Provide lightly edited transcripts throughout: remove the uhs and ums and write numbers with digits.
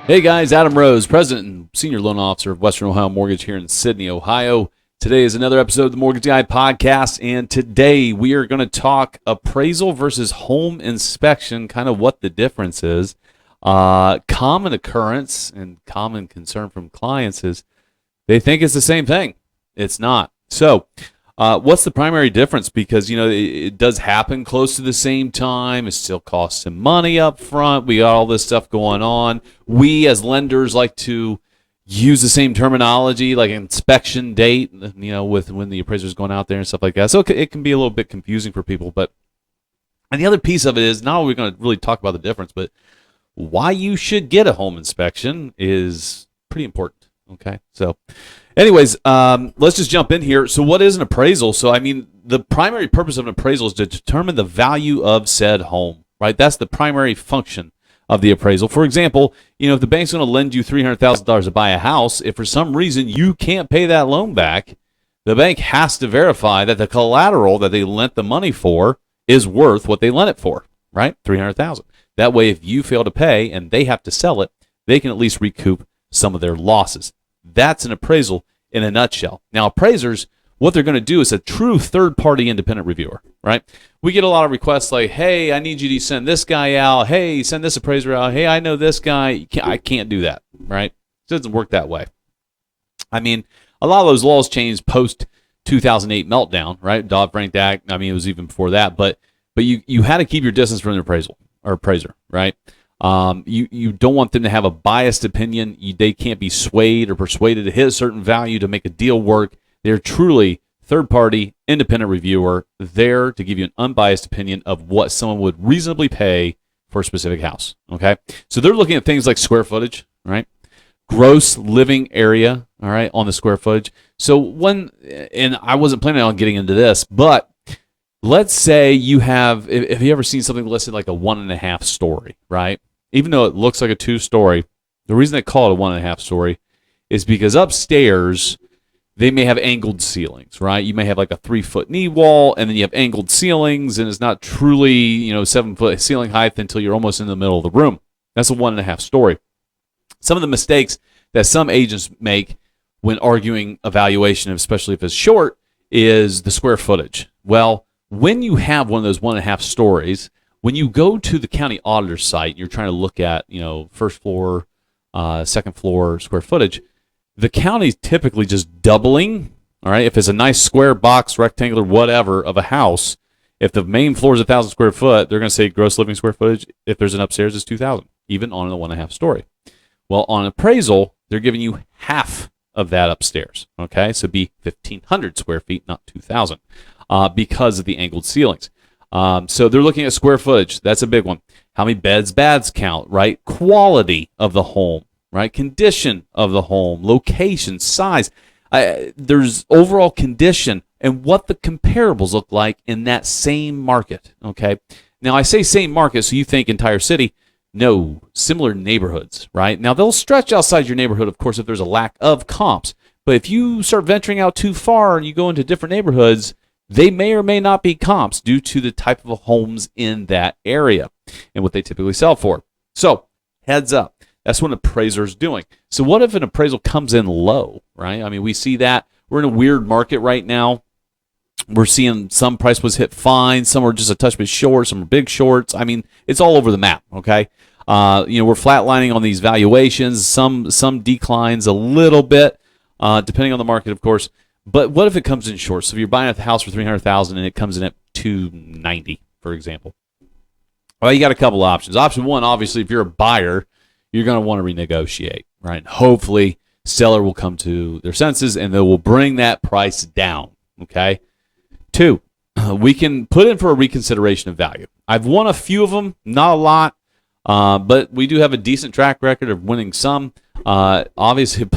Hey guys, Adam Rose, President and Senior Loan Officer of Western Ohio Mortgage here in Sydney, Ohio. Today is another episode of the Mortgage Guy Podcast, and today we are going to talk appraisal versus home inspection, kind of what the difference is. Common occurrence and common concern from clients is they think it's the same thing. It's not. So, what's the primary difference? Because, it does happen close to the same time. It still costs some money up front. We got all this stuff going on. We as lenders like to use the same terminology, like inspection date, with when the appraiser's going out there and stuff like that. So it can be a little bit confusing for people. And the other piece of it is, not only are we going to really talk about the difference, but why you should get a home inspection is pretty important. Okay, so anyways, let's just jump in here. So what is an appraisal? So, the primary purpose of an appraisal is to determine the value of said home, right? That's the primary function of the appraisal. For example, if the bank's going to lend you $300,000 to buy a house, if for some reason you can't pay that loan back, the bank has to verify that the collateral that they lent the money for is worth what they lent it for, right? $300,000. That way, if you fail to pay and they have to sell it, they can at least recoup some of their losses. That's an appraisal in a nutshell. Now, appraisers, what they're going to do is a true third-party independent reviewer, right? We get a lot of requests like, hey, I need you to send this guy out. Hey, send this appraiser out. Hey, I know this guy. I can't do that, right? It doesn't work that way. A lot of those laws changed post-2008 meltdown, right? Dodd-Frank Act. It was even before that. But you had to keep your distance from the appraisal or appraiser, right? You don't want them to have a biased opinion. They can't be swayed or persuaded to hit a certain value to make a deal work. They're truly third-party, independent reviewer there to give you an unbiased opinion of what someone would reasonably pay for a specific house. Okay, so they're looking at things like square footage, right? Gross living area, all right, on the square footage. So and I wasn't planning on getting into this, but let's say you have you ever seen something listed like a 1.5 story, right? Even though it looks like a 2-story, the reason they call it a 1.5 story is because upstairs they may have angled ceilings, right? You may have like a 3-foot knee wall, and then you have angled ceilings, and it's not truly 7-foot ceiling height until you're almost in the middle of the room. That's a 1.5 story. Some of the mistakes that some agents make when arguing a valuation, especially if it's short, is the square footage. Well, when you have one of those 1.5 stories, when you go to the county auditor's site, you're trying to look at, first floor, second floor square footage, the county's typically just doubling, all right? If it's a nice square box, rectangular, whatever of a house, if the main floor is 1,000 square foot, they're going to say gross living square footage. If there's an upstairs, it's 2,000, even on a 1.5 story. Well, on appraisal, they're giving you half of that upstairs, okay? So be 1,500 square feet, not 2,000, because of the angled ceilings. So they're looking at square footage. That's a big one. How many beds, baths count, right? Quality of the home, right? Condition of the home, location, size. There's overall condition and what the comparables look like in that same market, okay? Now, I say same market, so you think entire city. No, similar neighborhoods, right? Now, they'll stretch outside your neighborhood, of course, if there's a lack of comps. But if you start venturing out too far and you go into different neighborhoods, they may or may not be comps due to the type of homes in that area and what they typically sell for. So, heads up. That's what an appraiser is doing. So what if an appraisal comes in low, right? We see that. We're in a weird market right now. We're seeing some price was hit fine. Some are just a touch bit short. Some are big shorts. It's all over the map, okay? We're flatlining on these valuations. Some declines a little bit, depending on the market, of course. But what if it comes in short? So if you're buying a house for $300,000 and it comes in at $290,000, for example. Well, you got a couple options. Option one, obviously, if you're a buyer, you're going to want to renegotiate, right? Hopefully, seller will come to their senses and they will bring that price down, okay? 2, we can put in for a reconsideration of value. I've won a few of them, not a lot, but we do have a decent track record of winning some. Obviously,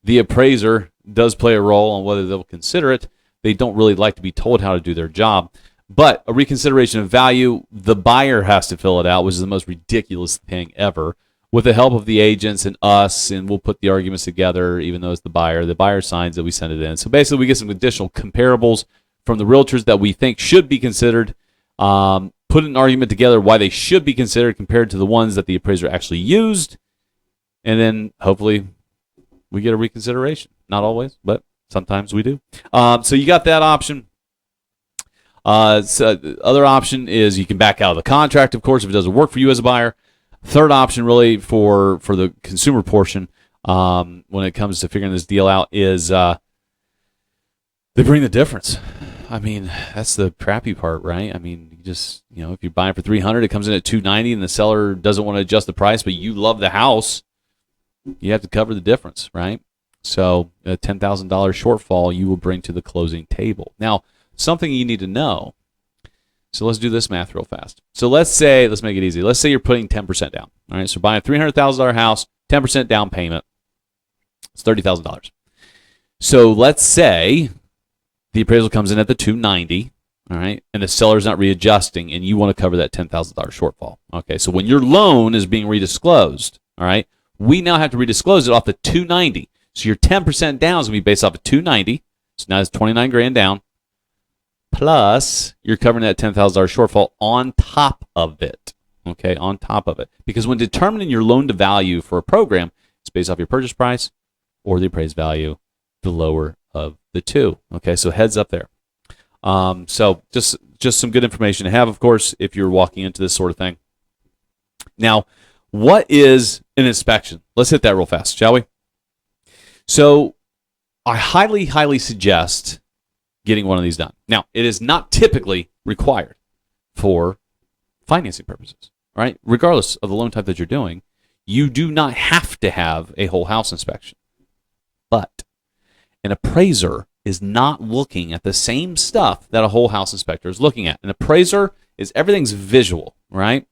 the appraiser does play a role on whether they'll consider it. They don't really like to be told how to do their job. But a reconsideration of value, the buyer has to fill it out, which is the most ridiculous thing ever, with the help of the agents and us, and we'll put the arguments together, even though it's the buyer signs it, we send it in. So basically, we get some additional comparables from the realtors that we think should be considered, put an argument together why they should be considered compared to the ones that the appraiser actually used, and then hopefully we get a reconsideration. Not always, but sometimes we do. So you got that option. So the other option is you can back out of the contract, of course, if it doesn't work for you as a buyer. Third option, really, for the consumer portion, when it comes to figuring this deal out, is they bring the difference. I mean, that's the crappy part, right? I mean, you just, if you're buying for $300, it comes in at $290, and the seller doesn't want to adjust the price, but you love the house, you have to cover the difference, right? So a $10,000 shortfall you will bring to the closing table. Now, something you need to know. So let's do this math real fast. So let's make it easy. Let's say you're putting 10% down. All right, so buying a $300,000 house, 10% down payment, it's $30,000. So let's say the appraisal comes in at the $290, all right, and the seller's not readjusting, and you want to cover that $10,000 shortfall. Okay, so when your loan is being redisclosed, all right, we now have to redisclose it off the $290. So your 10% down is going to be based off of $290. So now it's $29,000 down. Plus, you're covering that $10,000 shortfall on top of it, okay, on top of it. Because when determining your loan to value for a program, it's based off your purchase price or the appraised value, the lower of the two, okay? So heads up there. So just some good information to have, of course, if you're walking into this sort of thing. Now, what is an inspection? Let's hit that real fast, shall we? So I highly, highly suggest getting one of these done. Now, it is not typically required for financing purposes, right? Regardless of the loan type that you're doing, you do not have to have a whole house inspection. But an appraiser is not looking at the same stuff that a whole house inspector is looking at. An appraiser is everything's visual, right?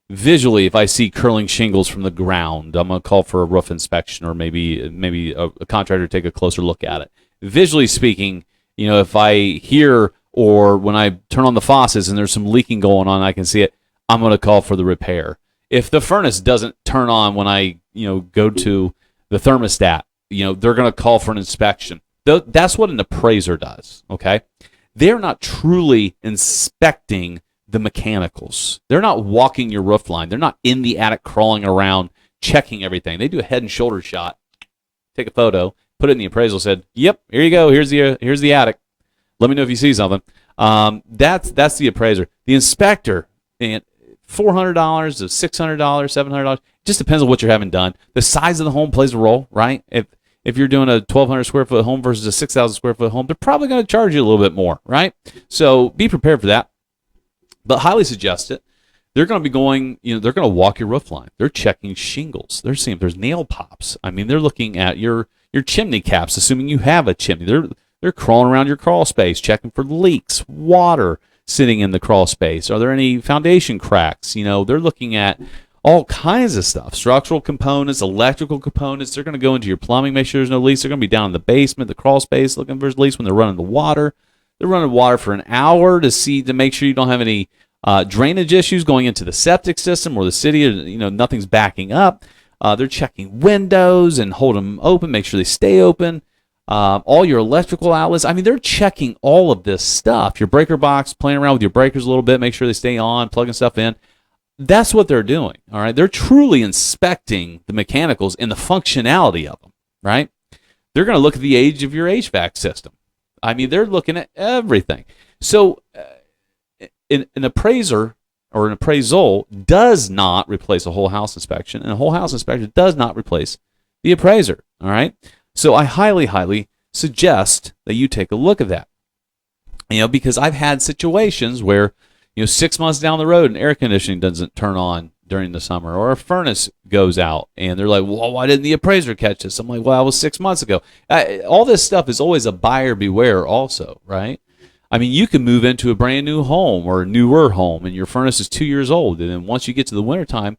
Visually, if I see curling shingles from the ground, I'm going to call for a roof inspection, or maybe a contractor take a closer look at it. Visually speaking, if I hear or when I turn on the faucets and there's some leaking going on, I can see it, I'm going to call for the repair. If the furnace doesn't turn on when I, go to the thermostat, they're going to call for an inspection. That's what an appraiser does, okay? They're not truly inspecting the mechanicals. They're not walking your roof line. They're not in the attic crawling around checking everything. They do a head and shoulder shot, take a photo, put it in the appraisal, said, yep, here you go, here's the attic. Let me know if you see something. That's the appraiser. The inspector, and $400 to $600, $700, just depends on what you're having done. The size of the home plays a role, right? If you're doing a 1,200 square foot home versus a 6,000 square foot home, they're probably going to charge you a little bit more, right? So be prepared for that. But highly suggest it. They're going to be going, they're going to walk your roof line. They're checking shingles. They're seeing if there's nail pops. I mean, they're looking at your chimney caps, assuming you have a chimney. They're crawling around your crawl space, checking for leaks, water sitting in the crawl space. Are there any foundation cracks? They're looking at all kinds of stuff, structural components, electrical components. They're going to go into your plumbing, make sure there's no leaks. They're going to be down in the basement, the crawl space, looking for leaks when they're running the water. They're running water for an hour to make sure you don't have any drainage issues going into the septic system or the city, or nothing's backing up. They're checking windows and holding them open, make sure they stay open. All your electrical outlets. I mean, they're checking all of this stuff. Your breaker box, playing around with your breakers a little bit, make sure they stay on, plugging stuff in. That's what they're doing, all right? They're truly inspecting the mechanicals and the functionality of them, right? They're going to look at the age of your HVAC system. I mean, they're looking at everything. So an appraiser or an appraisal does not replace a whole house inspection, and a whole house inspection does not replace the appraiser, all right? So I highly, highly suggest that you take a look at that. Because I've had situations where, 6 months down the road, an air conditioning doesn't turn on during the summer, or a furnace goes out, and they're like, well, why didn't the appraiser catch this? I'm like, well, that was 6 months ago. All this stuff is always a buyer beware also, right? I mean, you can move into a brand new home or a newer home, and your furnace is 2 years old, and then once you get to the wintertime,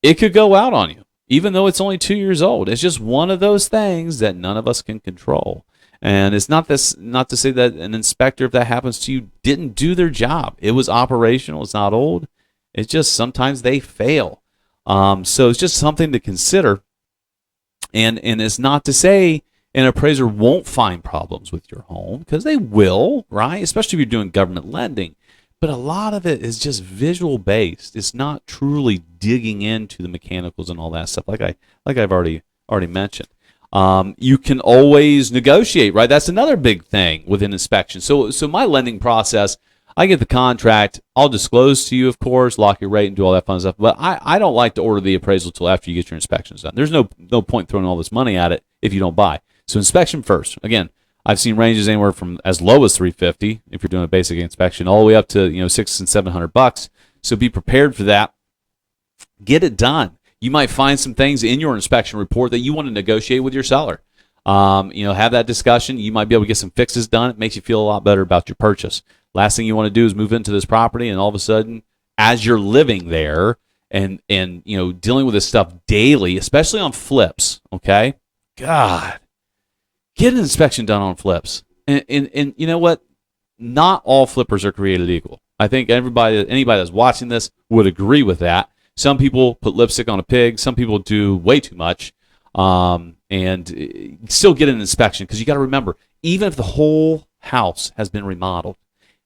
it could go out on you, even though it's only 2 years old. It's just one of those things that none of us can control. And it's not to say that an inspector, if that happens to you, didn't do their job. It was operational. It's not old. It's just sometimes they fail. So it's just something to consider. And it's not to say an appraiser won't find problems with your home, because they will, right? Especially if you're doing government lending. but a lot of it is just visual based. It's not truly digging into the mechanicals and all that stuff, like I've already mentioned. You can always negotiate, right? That's another big thing with an inspection. So my lending process, I get the contract, I'll disclose to you, of course, lock your rate and do all that fun stuff, but I don't like to order the appraisal till after you get your inspections done. There's no point throwing all this money at it if you don't buy. So inspection first. Again, I've seen ranges anywhere from as low as $350 if you're doing a basic inspection, all the way up to $600 and $700. So be prepared for that. Get it done. You might find some things in your inspection report that you want to negotiate with your seller. Have that discussion. You might be able to get some fixes done. It makes you feel a lot better about your purchase. Last thing you want to do is move into this property, and all of a sudden, as you're living there and dealing with this stuff daily, especially on flips, okay? God, get an inspection done on flips. And you know what? Not all flippers are created equal. I think anybody that's watching this would agree with that. Some people put lipstick on a pig. Some people do way too much. And still get an inspection, because you got to remember, even if the whole house has been remodeled,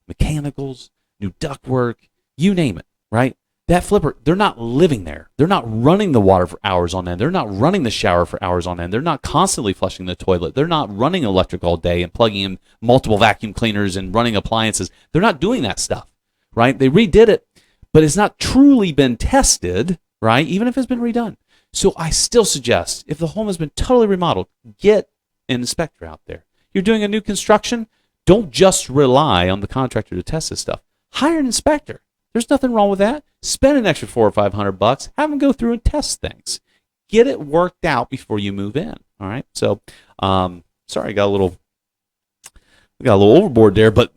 mechanicals, new ductwork, you name it, right? That flipper, they're not living there. They're not running the water for hours on end. They're not running the shower for hours on end. They're not constantly flushing the toilet. They're not running electric all day and plugging in multiple vacuum cleaners and running appliances. They're not doing that stuff, right? They redid it, but it's not truly been tested, right? Even if it's been redone. So I still suggest, if the home has been totally remodeled, get an inspector out there. You're doing a new construction, don't just rely on the contractor to test this stuff. Hire an inspector. There's nothing wrong with that. Spend an extra $400 or $500. Have them go through and test things. Get it worked out before you move in. All right. So, sorry, I got a little overboard there, but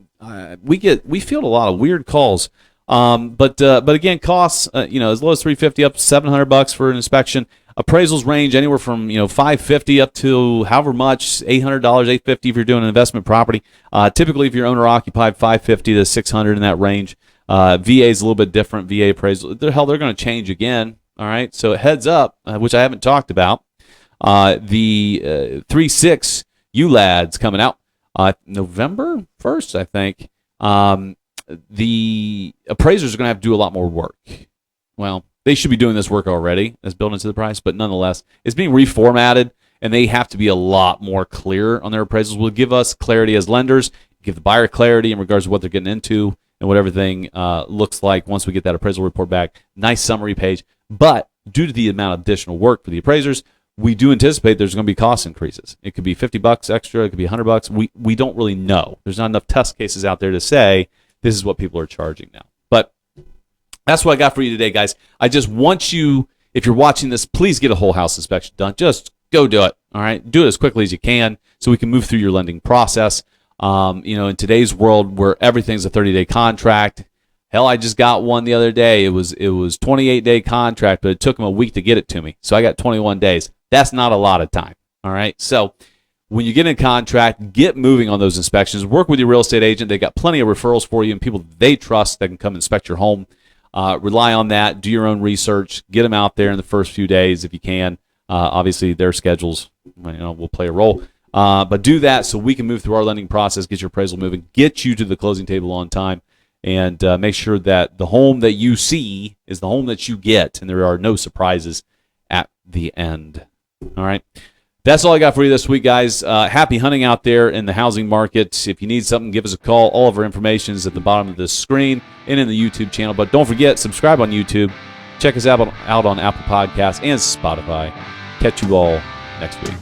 we field a lot of weird calls. But again, costs, as low as $350 up to $700 for an inspection. Appraisals range anywhere from $550 up to however much, $800, $850 if you're doing an investment property. Typically, if you're owner occupied, $550 to $600 in that range. VA is a little bit different. VA appraisal, they're going to change again. All right, so heads up, which I haven't talked about. The 3.6 ULAD's coming out November 1st, I think. The appraisers are going to have to do a lot more work. Well, they should be doing this work already as built into the price, but nonetheless, it's being reformatted, and they have to be a lot more clear on their appraisals. Will give us clarity as lenders, give the buyer clarity in regards to what they're getting into and what everything looks like once we get that appraisal report back. Nice summary page. But due to the amount of additional work for the appraisers, we do anticipate there's going to be cost increases. It could be $50 extra. It could be $100. We don't really know. There's not enough test cases out there to say this is what people are charging now. But that's what I got for you today, guys. I just want you, if you're watching this, please get a whole house inspection done. Just go do it, all right? Do it as quickly as you can so we can move through your lending process. In today's world where everything's a 30-day contract, hell, I just got one the other day. It was 28-day contract, but it took them a week to get it to me. So I got 21 days. That's not a lot of time, all right? So when you get in a contract, get moving on those inspections. Work with your real estate agent. They got plenty of referrals for you and people they trust that can come inspect your home. Rely on that. Do your own research. Get them out there in the first few days if you can. Obviously, their schedules will play a role. But do that so we can move through our lending process, get your appraisal moving, get you to the closing table on time, and make sure that the home that you see is the home that you get, and there are no surprises at the end. All right. That's all I got for you this week, guys. Happy hunting out there in the housing market. If you need something, give us a call. All of our information is at the bottom of this screen and in the YouTube channel. But don't forget, subscribe on YouTube. Check us out on Apple Podcasts and Spotify. Catch you all next week.